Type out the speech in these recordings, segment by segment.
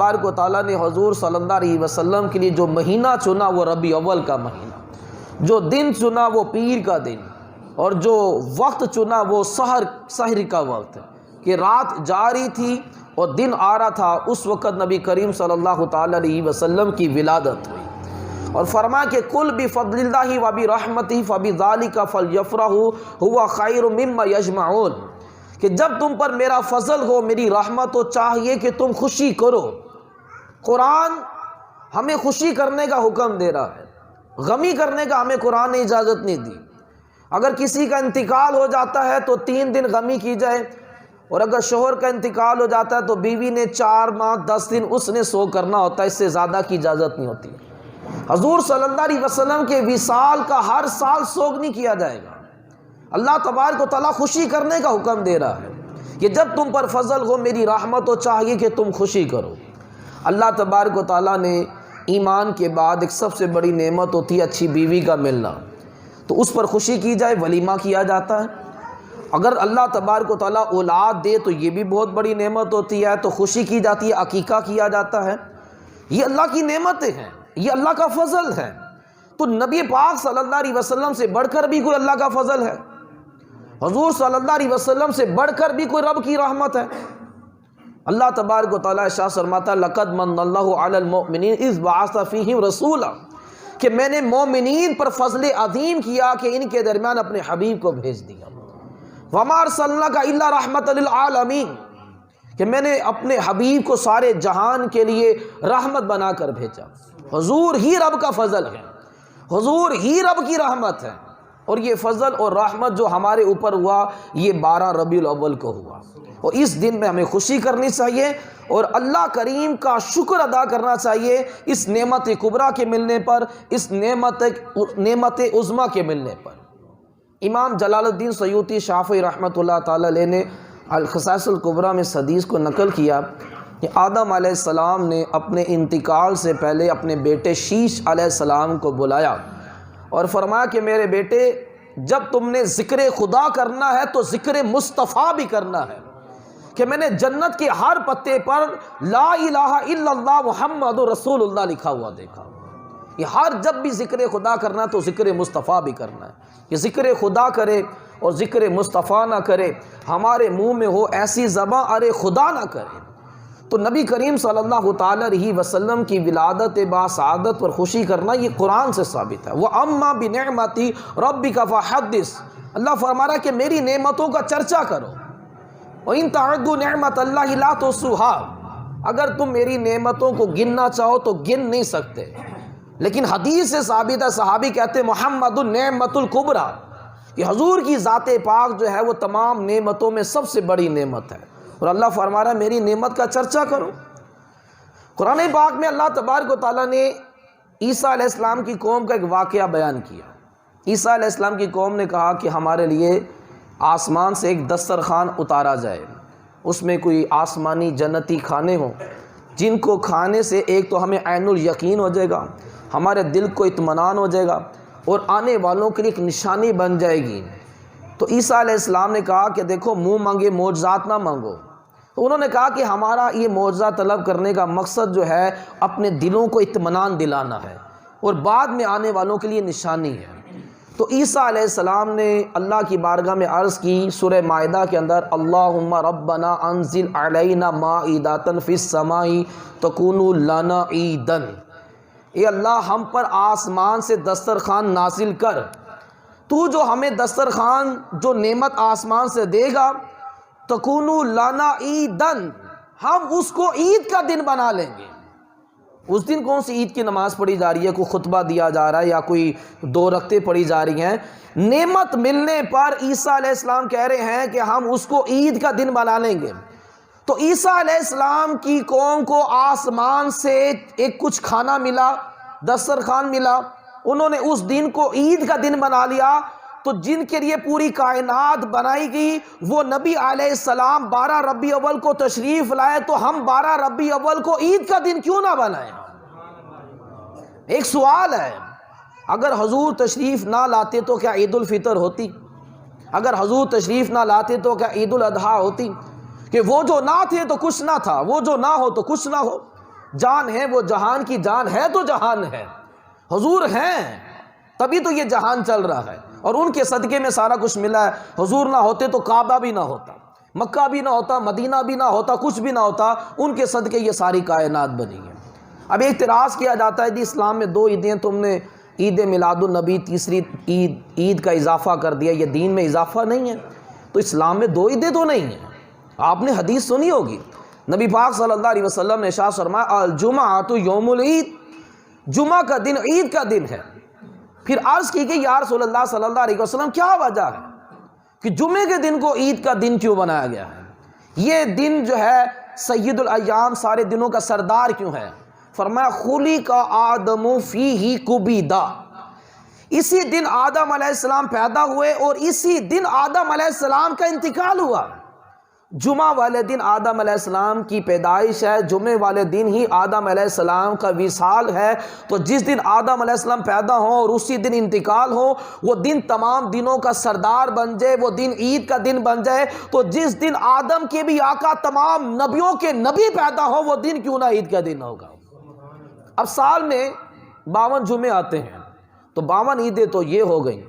تبارک و تعالیٰ نے حضور صلی اللہ علیہ وسلم کے لیے جو مہینہ چنا وہ ربیع اول کا مہینہ، جو دن چنا وہ پیر کا دن، اور جو وقت چنا وہ سحر کا وقت ہے کہ رات جا رہی تھی اور دن آ رہا تھا۔ اس وقت نبی کریم صلی اللہ تعالیٰ علیہ وسلم کی ولادت ہوئی، اور فرمایا کہ قل بفضل اللہ وبرحمتہ فبذلک فلیفرحوا ھو خیر مما یجمعون، کہ جب تم پر میرا فضل ہو، میری رحمت ہو، چاہیے کہ تم خوشی کرو۔ قرآن ہمیں خوشی کرنے کا حکم دے رہا ہے، غمی کرنے کا ہمیں قرآن نے اجازت نہیں دی۔ اگر کسی کا انتقال ہو جاتا ہے تو 3 دن غمی کی جائے، اور اگر شوہر کا انتقال ہو جاتا ہے تو بیوی نے 4 ماہ 10 دن اس نے سوگ کرنا ہوتا ہے، اس سے زیادہ کی اجازت نہیں ہوتی۔ حضور صلی اللہ علیہ وسلم کے وصال کا ہر سال سوگ نہیں کیا جائے گا۔ اللہ تبارک و تعالیٰ خوشی کرنے کا حکم دے رہا ہے کہ جب تم پر فضل ہو، میری رحمت ہو، چاہیے کہ تم خوشی کرو۔ اللہ تبارک و تعالیٰ نے ایمان کے بعد ایک سب سے بڑی نعمت ہوتی ہے اچھی بیوی کا ملنا، تو اس پر خوشی کی جائے، ولیمہ کیا جاتا ہے۔ اگر اللہ تبارک و تعالیٰ اولاد دے تو یہ بھی بہت بڑی نعمت ہوتی ہے، تو خوشی کی جاتی ہے، عقیقہ کیا جاتا ہے۔ یہ اللہ کی نعمتیں ہیں، یہ اللہ کا فضل ہے۔ تو نبی پاک صلی اللہ علیہ وسلم سے بڑھ کر بھی کوئی اللہ کا فضل ہے؟ حضور صلی اللہ علیہ وسلم سے بڑھ کر بھی کوئی رب کی رحمت ہے؟ اللہ تبارک و تعالیٰ ارشاد فرماتا ہے لقد من اللہ علی المؤمنین اذ بعث فیہم رسولا، کہ میں نے مومنین پر فضل عظیم کیا کہ ان کے درمیان اپنے حبیب کو بھیج دیا۔ وما ارسلناک الا رحمۃ للعالمین، کہ میں نے اپنے حبیب کو سارے جہان کے لیے رحمت بنا کر بھیجا۔ حضور ہی رب کا فضل ہے، حضور ہی رب کی رحمت ہے، اور یہ فضل اور رحمت جو ہمارے اوپر ہوا یہ 12 ربیع الاول کو ہوا، اور اس دن میں ہمیں خوشی کرنی چاہیے اور اللہ کریم کا شکر ادا کرنا چاہیے اس نعمت کبریٰ کے ملنے پر، اس نعمت عظمیٰ کے ملنے پر۔ امام جلال الدین سیوطی شافعی رحمۃ اللہ تعالی علیہ نے الخصائص الکبریٰ میں اس حدیث کو نقل کیا کہ آدم علیہ السلام نے اپنے انتقال سے پہلے اپنے بیٹے شیش علیہ السلام کو بلایا اور فرمایا کہ میرے بیٹے، جب تم نے ذکر خدا کرنا ہے تو ذکر مصطفیٰ بھی کرنا ہے، کہ میں نے جنت کے ہر پتے پر لا الہ الا اللہ محمد رسول اللہ لکھا ہوا دیکھا۔ یہ ہر جب بھی ذکر خدا کرنا تو ذکر مصطفیٰ بھی کرنا ہے، کہ ذکر خدا کرے اور ذکر مصطفیٰ نہ کرے، ہمارے منہ میں ہو ایسی زباں ارے خدا نہ کرے۔ تو نبی کریم صلی اللہ تعالی علیہ وسلم کی ولادت با سعادت پر خوشی کرنا یہ قرآن سے ثابت ہے۔ وَأَمَّا بِنِعْمَتِ رَبِّكَ فَحَدِّثْ، اللہ فرما رہا ہے کہ میری نعمتوں کا چرچا کرو۔ وَإِن تَعُدُّوا نِعْمَتَ اللَّهِ لَا تُحْصُوهَا، اگر تم میری نعمتوں کو گننا چاہو تو گن نہیں سکتے۔ لیکن حدیث سے ثابت ہے، صحابی کہتے ہیں محمد النعمت الکبریٰ، کہ حضور کی ذات پاک جو ہے وہ تمام نعمتوں میں سب سے بڑی نعمت ہے، اور اللہ فرما رہا ہے میری نعمت کا چرچا کرو۔ قرآن پاک میں اللہ تبارک و تعالیٰ نے عیسیٰ علیہ السلام کی قوم کا ایک واقعہ بیان کیا۔ عیسیٰ علیہ السلام کی قوم نے کہا کہ ہمارے لیے آسمان سے ایک دسترخوان اتارا جائے، اس میں کوئی آسمانی جنتی کھانے ہوں جن کو کھانے سے ایک تو ہمیں عین الیقین ہو جائے گا، ہمارے دل کو اطمینان ہو جائے گا، اور آنے والوں کے لیے ایک نشانی بن جائے گی۔ تو عیسیٰ علیہ السلام نے کہا کہ دیکھو منہ مانگے معجزات نہ مانگو۔ تو انہوں نے کہا کہ ہمارا یہ معجزہ طلب کرنے کا مقصد جو ہے اپنے دلوں کو اطمینان دلانا ہے، اور بعد میں آنے والوں کے لیے نشانی ہے۔ تو عیسیٰ علیہ السلام نے اللہ کی بارگاہ میں عرض کی سورہ مائدہ کے اندر اللہم ربنا انزل علینا مائدۃ فی السماء تکون لنا عیدا، اے اللہ ہم پر آسمان سے دسترخوان نازل کر، تو جو ہمیں دسترخوان جو نعمت آسمان سے دے گا تکون لنا عیدا، ہم اس کو عید کا دن بنا لیں گے۔ اس دن کون سی عید کی نماز پڑھی جا رہی ہے، کوئی خطبہ دیا جا رہا ہے یا کوئی 2 رکعتیں پڑھی جا رہی ہیں؟ نعمت ملنے پر عیسیٰ علیہ السلام کہہ رہے ہیں کہ ہم اس کو عید کا دن بنا لیں گے۔ تو عیسیٰ علیہ السلام کی قوم کو آسمان سے ایک کچھ کھانا ملا، دسترخوان ملا، انہوں نے اس دن کو عید کا دن بنا لیا۔ تو جن کے لیے پوری کائنات بنائی گئی وہ نبی علیہ السلام 12 ربیع اول کو تشریف لائے، تو ہم 12 ربیع اول کو عید کا دن کیوں نہ بنائیں؟ ایک سوال ہے، اگر حضور تشریف نہ لاتے تو کیا عید الفطر ہوتی؟ اگر حضور تشریف نہ لاتے تو کیا عید الاضحیٰ ہوتی؟ کہ وہ جو نہ تھے تو کچھ نہ تھا، وہ جو نہ ہو تو کچھ نہ ہو۔ جان ہے وہ جہان کی جان ہے تو جہان ہے، حضور ہیں تبھی تو یہ جہان چل رہا ہے، اور ان کے صدقے میں سارا کچھ ملا ہے۔ حضور نہ ہوتے تو کعبہ بھی نہ ہوتا، مکہ بھی نہ ہوتا، مدینہ بھی نہ ہوتا، کچھ بھی نہ ہوتا، ان کے صدقے یہ ساری کائنات بنی ہے۔ اب اعتراض کیا جاتا ہے جی اسلام میں 2 عیدیں، تم نے عید میلاد النبی تیسری عید کا اضافہ کر دیا، یہ دین میں اضافہ نہیں ہے؟ تو اسلام میں 2 عیدیں تو نہیں ہیں۔ آپ نے حدیث سنی ہوگی، نبی پاک صلی اللہ علیہ وسلم نے ارشاد فرمایا الجمعۃ یوم العید، جمعہ کا دن عید کا دن ہے۔ پھر عرض کی کہ یا رسول اللہ صلی اللہ علیہ وسلم کیا وجہ ہے کہ جمعے کے دن کو عید کا دن کیوں بنایا گیا ہے؟ یہ دن جو ہے سید الایام، سارے دنوں کا سردار کیوں ہے؟ فرمایا خلق آدم فیہ کبیدا، اسی دن آدم علیہ السلام پیدا ہوئے اور اسی دن آدم علیہ السلام کا انتقال ہوا۔ جمعہ والے دن آدم علیہ السلام کی پیدائش ہے، جمعے والے دن ہی آدم علیہ السلام کا وصال ہے، تو جس دن آدم علیہ السلام پیدا ہوں اور اسی دن انتقال ہو، وہ دن تمام دنوں کا سردار بن جائے، وہ دن عید کا دن بن جائے، تو جس دن آدم کے بھی آقا تمام نبیوں کے نبی پیدا ہو، وہ دن کیوں نہ عید کا دن ہوگا؟ اب سال میں 52 جمعے آتے ہیں، تو 52 عیدیں تو یہ ہو گئیں،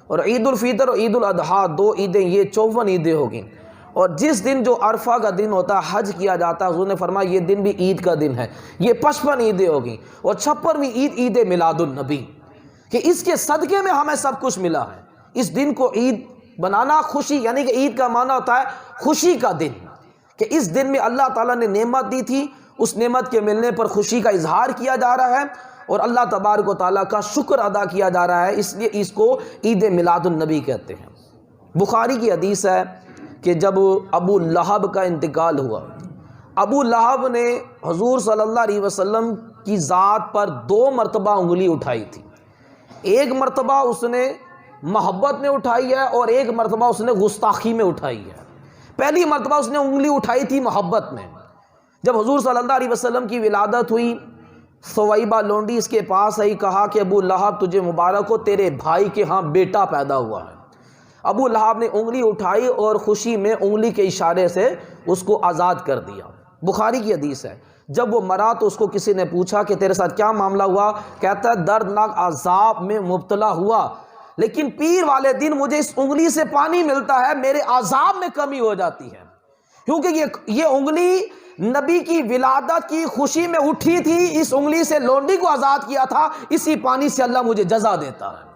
اور عید الفطر اور عید الاضحیٰ 2 عیدیں، یہ 54 عیدیں ہو گئیں۔ اور جس دن جو عرفہ کا دن ہوتا ہے، حج کیا جاتا ہے، حضور نے فرمایا یہ دن بھی عید کا دن ہے، یہ 55 عیدیں ہو گئیں۔ اور 56ویں عید عید میلاد النبی، کہ اس کے صدقے میں ہمیں سب کچھ ملا ہے۔ اس دن کو عید بنانا، خوشی، یعنی کہ عید کا معنی ہوتا ہے خوشی کا دن، کہ اس دن میں اللہ تعالیٰ نے نعمت دی تھی، اس نعمت کے ملنے پر خوشی کا اظہار کیا جا رہا ہے اور اللہ تبارک و تعالیٰ کا شکر ادا کیا جا رہا ہے، اس لیے اس کو عید میلاد النبی کہتے ہیں۔ بخاری کی حدیث ہے کہ جب ابو لہب کا انتقال ہوا، ابو لہب نے حضور صلی اللہ علیہ وسلم کی ذات پر 2 مرتبہ انگلی اٹھائی تھی۔ ایک مرتبہ اس نے محبت میں اٹھائی ہے اور ایک مرتبہ اس نے گستاخی میں اٹھائی ہے۔ پہلی مرتبہ اس نے انگلی اٹھائی تھی محبت میں، جب حضور صلی اللہ علیہ وسلم کی ولادت ہوئی، ثویبہ لونڈی اس کے پاس آئی، کہا کہ ابو لہب تجھے مبارک ہو، تیرے بھائی کے ہاں بیٹا پیدا ہوا ہے۔ ابو لہب نے انگلی اٹھائی اور خوشی میں انگلی کے اشارے سے اس کو آزاد کر دیا۔ بخاری کی حدیث ہے، جب وہ مرا تو اس کو کسی نے پوچھا کہ تیرے ساتھ کیا معاملہ ہوا؟ کہتا ہے دردناک عذاب میں مبتلا ہوا، لیکن پیر والے دن مجھے اس انگلی سے پانی ملتا ہے، میرے عذاب میں کمی ہو جاتی ہے، کیونکہ یہ انگلی نبی کی ولادت کی خوشی میں اٹھی تھی، اس انگلی سے لونڈی کو آزاد کیا تھا، اسی پانی سے اللہ مجھے جزا دیتا ہے۔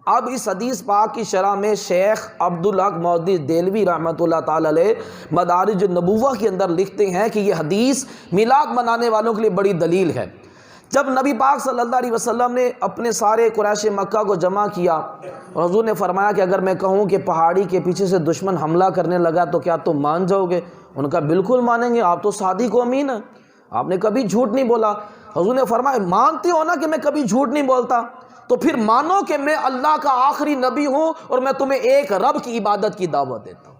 اب اس حدیث پاک کی شرح میں شیخ عبدالحق مودودی دہلوی رحمۃ اللہ تعالی علیہ مدارج النبوہ کے اندر لکھتے ہیں کہ یہ حدیث میلاد منانے والوں کے لیے بڑی دلیل ہے۔ جب نبی پاک صلی اللہ علیہ وسلم نے اپنے سارے قریش مکہ کو جمع کیا اور حضور نے فرمایا کہ اگر میں کہوں کہ پہاڑی کے پیچھے سے دشمن حملہ کرنے لگا تو کیا تم مان جاؤ گے؟ ان کا بالکل مانیں گے، آپ تو صادق و امین ہیں، آپ نے کبھی جھوٹ نہیں بولا۔ حضور نے فرمایا مانتے ہو نا کہ میں کبھی جھوٹ نہیں بولتا، تو پھر مانو کہ میں اللہ کا آخری نبی ہوں اور میں تمہیں ایک رب کی عبادت کی دعوت دیتا ہوں۔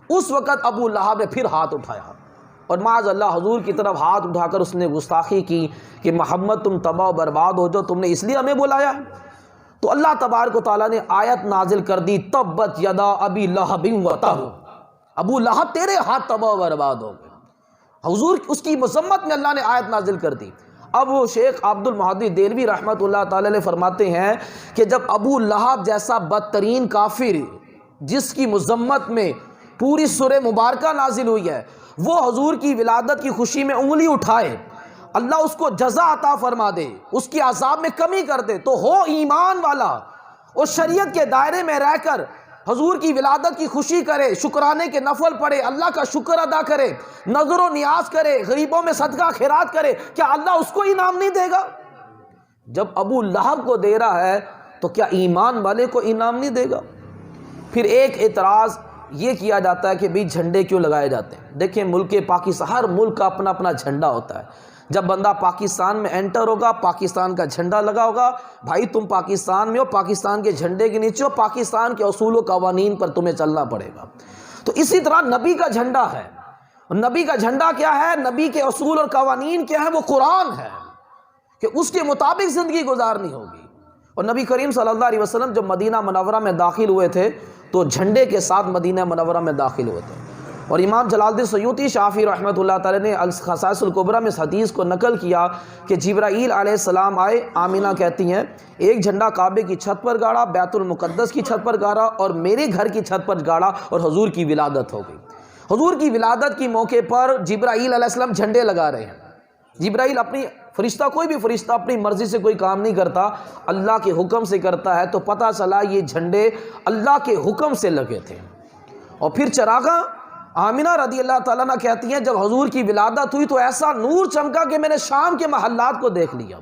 اس وقت ابو لہب نے پھر ہاتھ اٹھایا اور معاذ اللہ حضور کی طرف ہاتھ اٹھا کر اس نے گستاخی کی کہ محمد تم تباہ و برباد ہو جاؤ، تم نے اس لیے ہمیں بلایا ہے۔ تو اللہ تبارک و تعالیٰ نے آیت نازل کر دی تبت یدا ابی لہب وتب، ابو لہب تیرے ہاتھ تباہ و برباد ہو گئے۔ حضور اس کی مذمت میں اللہ نے آیت نازل کر دی۔ اب وہ شیخ عبد المحدی دہلوی رحمۃ اللہ تعالی علیہ فرماتے ہیں کہ جب ابو لہب جیسا بدترین کافر جس کی مذمت میں پوری سورہ مبارکہ نازل ہوئی ہے، وہ حضور کی ولادت کی خوشی میں انگلی اٹھائے، اللہ اس کو جزا عطا فرما دے، اس کی عذاب میں کمی کر دے، تو ہو ایمان والا اور شریعت کے دائرے میں رہ کر حضور کی ولادت کی خوشی کرے، شکرانے کے نفل پڑھے، اللہ کا شکر ادا کرے، نظر و نیاز کرے، غریبوں میں صدقہ خیرات کرے، کیا اللہ اس کو انعام نہیں دے گا؟ جب ابو لہب کو دے رہا ہے تو کیا ایمان والے کو انعام نہیں دے گا؟ پھر ایک اعتراض یہ کیا جاتا ہے کہ بھئی جھنڈے کیوں لگائے جاتے ہیں؟ دیکھیں ملک پاکستان، ہر ملک کا اپنا اپنا جھنڈا ہوتا ہے۔ جب بندہ پاکستان میں انٹر ہوگا، پاکستان کا جھنڈا لگا ہوگا، بھائی تم پاکستان میں ہو، پاکستان کے جھنڈے کے نیچے ہو، پاکستان کے اصول و قوانین پر تمہیں چلنا پڑے گا۔ تو اسی طرح نبی کا جھنڈا ہے، نبی کا جھنڈا کیا ہے؟ نبی کے اصول اور قوانین کیا ہے؟ وہ قرآن ہے کہ اس کے مطابق زندگی گزارنی ہوگی۔ اور نبی کریم صلی اللہ علیہ وسلم جب مدینہ منورہ میں داخل ہوئے تھے تو جھنڈے کے ساتھ مدینہ منورہ میں داخل ہوئے تھے۔ اور امام جلال الدین سیوطی شافعی رحمۃ اللہ تعالی نے الخصائص الکبریٰ میں اس حدیث کو نقل کیا کہ جبرائیل علیہ السلام آئے، آمینہ کہتی ہیں، ایک جھنڈا کعبے کی چھت پر گاڑا، بیت المقدس کی چھت پر گاڑا اور میرے گھر کی چھت پر گاڑا، اور حضور کی ولادت ہو گئی۔ حضور کی ولادت کی موقع پر جبرائیل علیہ السلام جھنڈے لگا رہے ہیں۔ جبرائیل اپنی فرشتہ، کوئی بھی فرشتہ اپنی مرضی سے کوئی کام نہیں کرتا، اللہ کے حکم سے کرتا ہے، تو پتہ چلا یہ جھنڈے اللہ کے حکم سے لگے تھے۔ اور پھر چراغاں آمینہ رضی اللہ تعالیٰ عنہ کہتی ہیں جب حضور کی ولادت ہوئی تو ایسا نور چمکا کہ میں نے شام کے محلات کو دیکھ لیا۔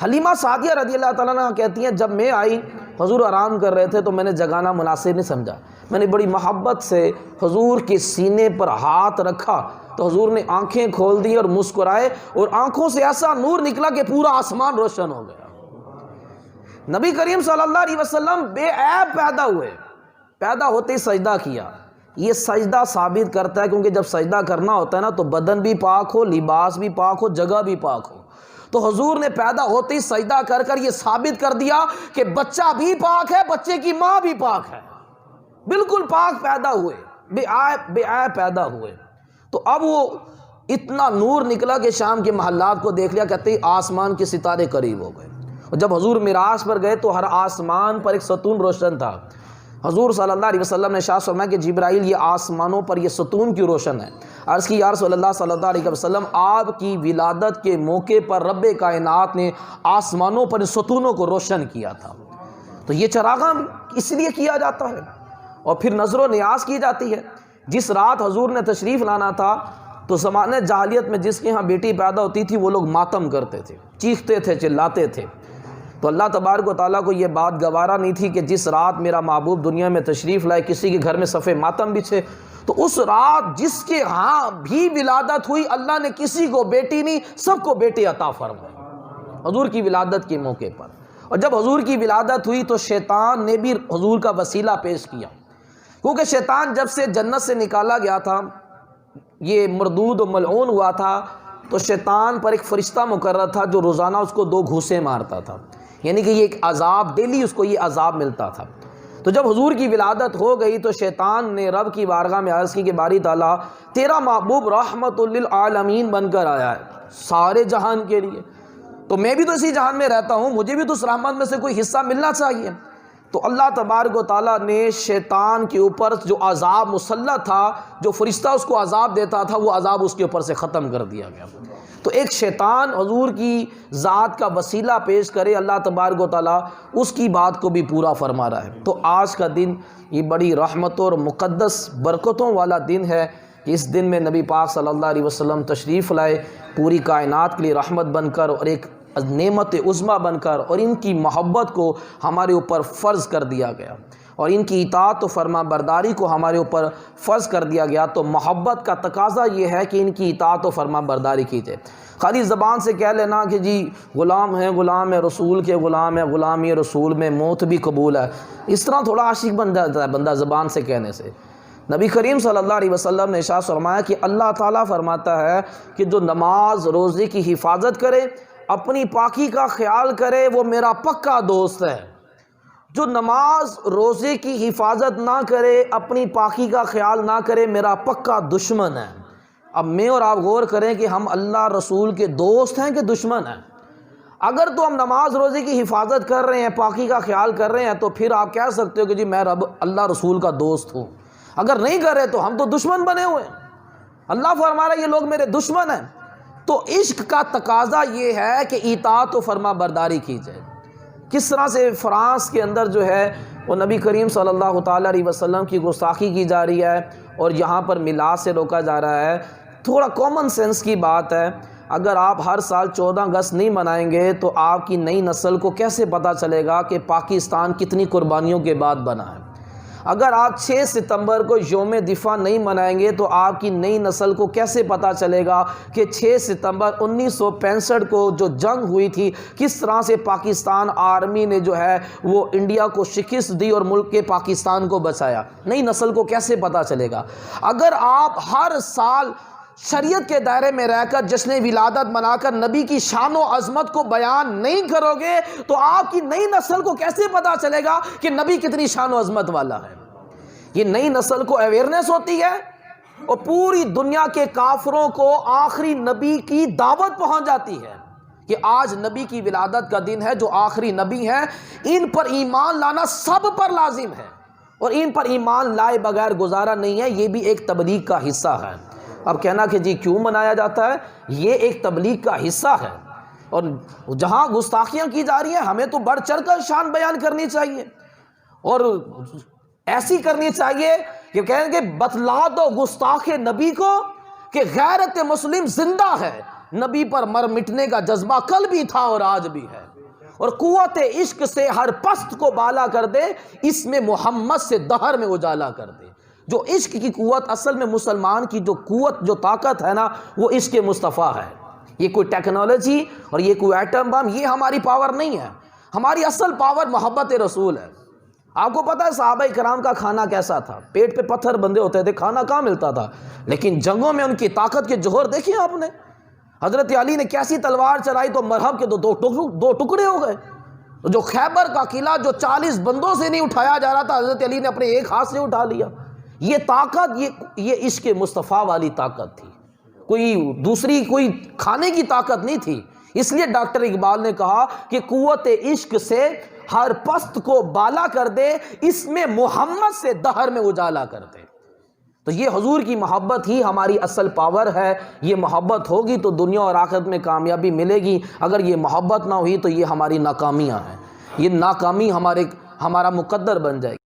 حلیمہ سعدیہ رضی اللہ تعالیٰ عنہ کہتی ہیں جب میں آئی حضور آرام کر رہے تھے تو میں نے جگانا مناسب نہیں سمجھا، میں نے بڑی محبت سے حضور کے سینے پر ہاتھ رکھا تو حضور نے آنکھیں کھول دی اور مسکرائے، اور آنکھوں سے ایسا نور نکلا کہ پورا آسمان روشن ہو گیا۔ نبی کریم صلی اللہ علیہ وسلم بے عیب پیدا ہوئے، پیدا ہوتے ہی سجدہ کیا۔ یہ سجدہ ثابت کرتا ہے کیونکہ جب سجدہ کرنا ہوتا ہے نا تو بدن بھی پاک ہو، لباس بھی پاک ہو، جگہ بھی پاک ہو۔ تو حضور نے پیدا ہوتے ہی سجدہ کر کر یہ ثابت کر دیا کہ بچہ بھی پاک ہے، بچے کی ماں بھی پاک ہے، بالکل پاک پیدا ہوئے، بے عیب پیدا ہوئے۔ تو اب وہ اتنا نور نکلا کہ شام کے محلات کو دیکھ لیا، کہتے ہی آسمان کے ستارے قریب ہو گئے۔ اور جب حضور معراج پر گئے تو ہر آسمان پر ایک ستون روشن تھا۔ حضور صلی اللہ علیہ وسلم نے ارشاد فرمایا کہ جبرائیل یہ آسمانوں پر یہ ستون کیوں روشن ہے؟ عرض کی یا رسول اللہ صلی اللہ علیہ وسلم آپ کی ولادت کے موقع پر رب کائنات نے آسمانوں پر ستونوں کو روشن کیا تھا۔ تو یہ چراغاں اس لیے کیا جاتا ہے، اور پھر نظر و نیاز کی جاتی ہے۔ جس رات حضور نے تشریف لانا تھا تو زمانے جاہلیت میں جس کے ہاں بیٹی پیدا ہوتی تھی وہ لوگ ماتم کرتے تھے، چیختے تھے، چلاتے تھے۔ تو اللہ تبارک و تعالیٰ کو یہ بات گوارا نہیں تھی کہ جس رات میرا محبوب دنیا میں تشریف لائے کسی کے گھر میں صفے ماتم بچھے۔ تو اس رات جس کے ہاں بھی ولادت ہوئی اللہ نے کسی کو بیٹی نہیں، سب کو بیٹے عطا فرمائے حضور کی ولادت کے موقع پر۔ اور جب حضور کی ولادت ہوئی تو شیطان نے بھی حضور کا وسیلہ پیش کیا، کیونکہ شیطان جب سے جنت سے نکالا گیا تھا، یہ مردود و ملعون ہوا تھا، تو شیطان پر ایک فرشتہ مقرر تھا جو روزانہ اس کو 2 گھوسے مارتا تھا، یعنی کہ یہ ایک عذاب، ڈیلی اس کو یہ عذاب ملتا تھا۔ تو جب حضور کی ولادت ہو گئی تو شیطان نے رب کی بارگاہ میں عرض کی کہ باری تعالیٰ تیرا محبوب رحمت للعالمین بن کر آیا ہے سارے جہان کے لیے، تو میں بھی تو اسی جہان میں رہتا ہوں، مجھے بھی تو اس رحمت میں سے کوئی حصہ ملنا چاہیے۔ تو اللہ تبارک و تعالیٰ نے شیطان کے اوپر جو عذاب مسلط تھا، جو فرشتہ اس کو عذاب دیتا تھا، وہ عذاب اس کے اوپر سے ختم کر دیا گیا۔ تو ایک شیطان حضور کی ذات کا وسیلہ پیش کرے، اللہ تبارک و تعالیٰ اس کی بات کو بھی پورا فرما رہا ہے۔ تو آج کا دن یہ بڑی رحمتوں اور مقدس برکتوں والا دن ہے کہ اس دن میں نبی پاک صلی اللہ علیہ وسلم تشریف لائے، پوری کائنات کے لیے رحمت بن کر اور ایک نعمت عظمیٰ بن کر، اور ان کی محبت کو ہمارے اوپر فرض کر دیا گیا، اور ان کی اطاعت و فرما برداری کو ہمارے اوپر فرض کر دیا گیا۔ تو محبت کا تقاضا یہ ہے کہ ان کی اطاعت و فرما برداری کی جائے۔ خالی زبان سے کہہ لینا کہ جی غلام ہے رسول کے غلام ہے، غلامی رسول میں موت بھی قبول ہے، اس طرح تھوڑا عاشق بن جاتا ہے بندہ زبان سے کہنے سے۔ نبی کریم صلی اللہ علیہ وسلم نے ارشاد فرمایا کہ اللہ تعالیٰ فرماتا ہے کہ جو نماز روزے کی حفاظت کرے، اپنی پاکی کا خیال کرے، وہ میرا پکا دوست ہے۔ جو نماز روزے کی حفاظت نہ کرے، اپنی پاکی کا خیال نہ کرے، میرا پکا دشمن ہے۔ اب میں اور آپ غور کریں کہ ہم اللہ رسول کے دوست ہیں کہ دشمن ہیں؟ اگر تو ہم نماز روزے کی حفاظت کر رہے ہیں، پاکی کا خیال کر رہے ہیں، تو پھر آپ کہہ سکتے ہو کہ جی میں اللہ رسول کا دوست ہوں۔ اگر نہیں کر رہے تو ہم تو دشمن بنے ہوئے ہیں۔ اللہ فرما رہا ہے یہ لوگ میرے دشمن ہیں۔ تو عشق کا تقاضا یہ ہے کہ اطاعت و فرما برداری کی جائے۔ کس طرح سے فرانس کے اندر جو ہے وہ نبی کریم صلی اللہ تعالیٰ علیہ وسلم کی گستاخی کی جا رہی ہے، اور یہاں پر میلاد سے روکا جا رہا ہے۔ تھوڑا کامن سینس کی بات ہے، اگر آپ ہر سال 14 اگست نہیں منائیں گے تو آپ کی نئی نسل کو کیسے پتہ چلے گا کہ پاکستان کتنی قربانیوں کے بعد بنا ہے؟ اگر آپ 6 ستمبر کو یوم دفاع نہیں منائیں گے تو آپ کی نئی نسل کو کیسے پتہ چلے گا کہ 6 ستمبر 1965 کو جو جنگ ہوئی تھی، کس طرح سے پاکستان آرمی نے جو ہے وہ انڈیا کو شکست دی اور ملک کے پاکستان کو بچایا؟ نئی نسل کو کیسے پتہ چلے گا؟ اگر آپ ہر سال شریعت کے دائرے میں رہ کر جشن ولادت منا کر نبی کی شان و عظمت کو بیان نہیں کرو گے تو آپ کی نئی نسل کو کیسے پتہ چلے گا کہ نبی کتنی شان و عظمت والا ہے؟ یہ نئی نسل کو اویئرنیس ہوتی ہے، اور پوری دنیا کے کافروں کو آخری نبی کی دعوت پہنچ جاتی ہے کہ آج نبی کی ولادت کا دن ہے، جو آخری نبی ہے ان پر ایمان لانا سب پر لازم ہے، اور ان پر ایمان لائے بغیر گزارا نہیں ہے، یہ بھی ایک تبلیغ کا حصہ ہے۔ اب کہنا کہ جی کیوں منایا جاتا ہے، یہ ایک تبلیغ کا حصہ ہے، اور جہاں گستاخیاں کی جا رہی ہیں ہمیں تو بڑھ چڑھ کر شان بیان کرنی چاہیے، اور ایسی کرنی چاہیے کہ کہیں گے بتلا دو گستاخ نبی کو کہ غیرت مسلم زندہ ہے، نبی پر مر مٹنے کا جذبہ کل بھی تھا اور آج بھی ہے، اور قوت عشق سے ہر پست کو بالا کر دے، اس میں محمد سے دہر میں اجالا کر دے۔ جو عشق کی قوت، اصل میں مسلمان کی جو قوت، جو طاقت ہے نا، وہ عشق مصطفیٰ ہے۔ یہ کوئی ٹیکنالوجی اور یہ کوئی ایٹم بم، یہ ہماری پاور نہیں ہے، ہماری اصل پاور محبت رسول ہے۔ آپ کو پتا ہے صحابہ کرام کا کھانا کیسا تھا؟ پیٹ پہ پتھر بندھے ہوتے تھے، کھانا کہاں ملتا تھا، لیکن جنگوں میں ان کی طاقت کے جوہر دیکھیں آپ نے۔ حضرت علی نے کیسی تلوار چلائی تو مرہب کے دو ٹکڑے ہو گئے۔ جو خیبر کا قلعہ جو 40 بندوں سے نہیں اٹھایا جا رہا تھا، حضرت علی نے اپنے ایک ہاتھ سے اٹھا لیا۔ یہ طاقت، یہ عشق مصطفیٰ والی طاقت تھی، کوئی دوسری کوئی کھانے کی طاقت نہیں تھی۔ اس لیے ڈاکٹر اقبال نے کہا کہ قوت عشق سے ہر پست کو بالا کر دے، اس میں محمد سے دہر میں اجالا کر دے۔ تو یہ حضور کی محبت ہی ہماری اصل پاور ہے۔ یہ محبت ہوگی تو دنیا اور آخرت میں کامیابی ملے گی، اگر یہ محبت نہ ہوئی تو یہ ہماری ناکامیاں ہیں، یہ ناکامی ہمارا مقدر بن جائے گی۔